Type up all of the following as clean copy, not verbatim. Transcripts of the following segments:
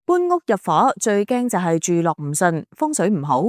搬屋入伙最驚就係住落唔順，風水唔好。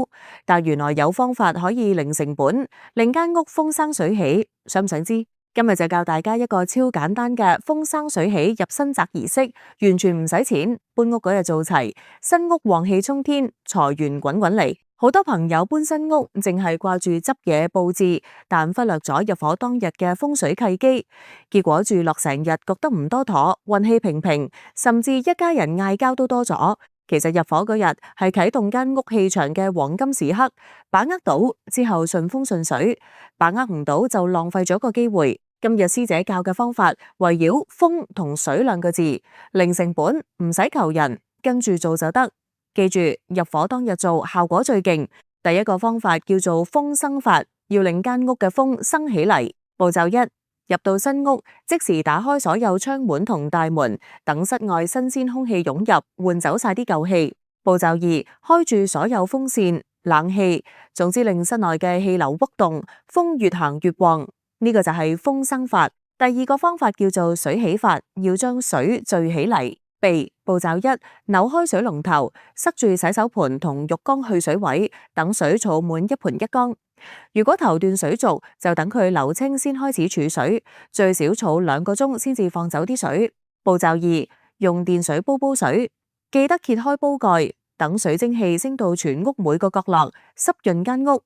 但原來有方法可以零成本，令間屋風生水起。想唔想知？今日就教大家一個超簡單嘅風生水起入新宅儀式，完全唔使錢，搬屋嗰日做齊，新屋旺氣沖天，財源滾滾嚟。好多朋友搬新屋淨係掛住執嘢佈置，但忽略咗入伙當日嘅風水契機，結果住落成日覺得唔多妥，運氣平平，甚至一家人嗌交都多咗。其實入伙嗰日係啟動間屋氣場嘅黃金時刻，把握到之後順風順水，把握唔到就浪費咗個機會。今日師姐教嘅方法圍繞風同水兩個字，零成本，唔使求人，跟住做就得。記住，入伙當日做效果最勁。第一個方法叫做風生法，要令間屋嘅風生起嚟。步驟一，入到新屋，即時打開所有窗門同大門，等室外新鮮空氣湧入，換走晒啲舊氣。步驟二，開住所有風扇、冷氣，總之令室內嘅氣流喐動，風越行越旺。呢個就係風生法。第二個方法叫做水起法，要將水聚起嚟。步驟一，扭開水龍頭，塞住洗手盆同浴缸去水位，等水儲滿一盆一缸。如果頭段水濁，就等佢流清先開始儲水，最少儲2個鐘先至放走啲水。步驟二，用電水煲水，記得揭開煲蓋，等水蒸氣升到全屋每個角落，濕潤間屋。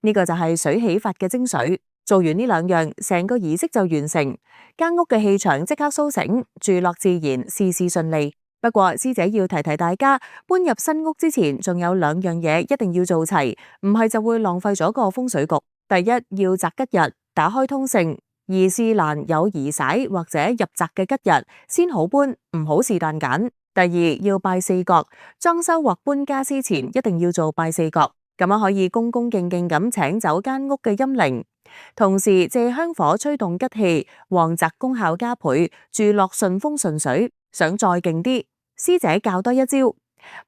呢個就係水起法嘅精髓。做完呢兩樣，成個儀式就完成，間屋嘅氣場即刻蘇醒，住落自然，事事順利。不過師姐要提提大家，搬入新屋之前，仲有2樣嘢一定要做齊，唔係就會浪費咗個風水局。第一，要擇吉日，打開通勝，宜是難有移徙或者入宅嘅吉日，先好搬，唔好是但揀。第二，要拜四角，裝修或搬家之前一定要做拜四角，咁樣可以恭恭敬敬咁請走間屋嘅陰靈。同時借香火吹動吉氣，旺宅功效加倍，住落順風順水。想再勁啲，師姐教多一招，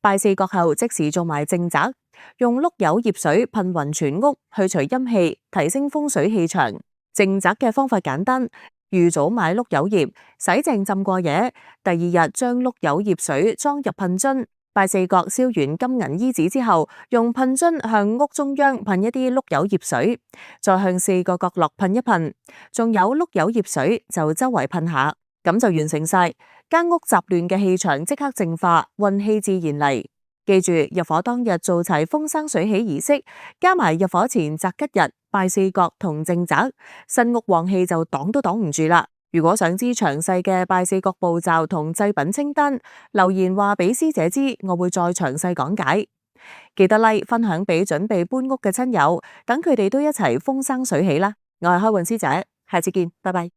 拜四角後即時做埋正宅，用碌柚葉水噴勻全屋，去除陰氣，提升風水氣場。正宅嘅方法簡單，預早買碌柚葉，洗淨浸過夜，第二日將碌柚葉水裝入噴樽。拜四角燒完金銀衣紙之後，用噴樽向屋中央噴一啲碌柚葉水，再向4個角落噴一噴，仲有碌柚葉水就周圍噴下，咁就完成晒。間屋雜亂嘅氣場即刻淨化，運氣自然嚟。記住，入伙當日做齊風生水起儀式，加埋入伙前擇吉日、拜四角同正宅，新屋旺氣就擋都擋唔住啦。如果想知詳細嘅拜四角步驟同祭品清單，留言話俾師姐知，我會再詳細講解。記得 like 分享俾準備搬屋嘅親友，等佢哋都一齊風生水起啦。我係開運師姐，下次見，拜拜。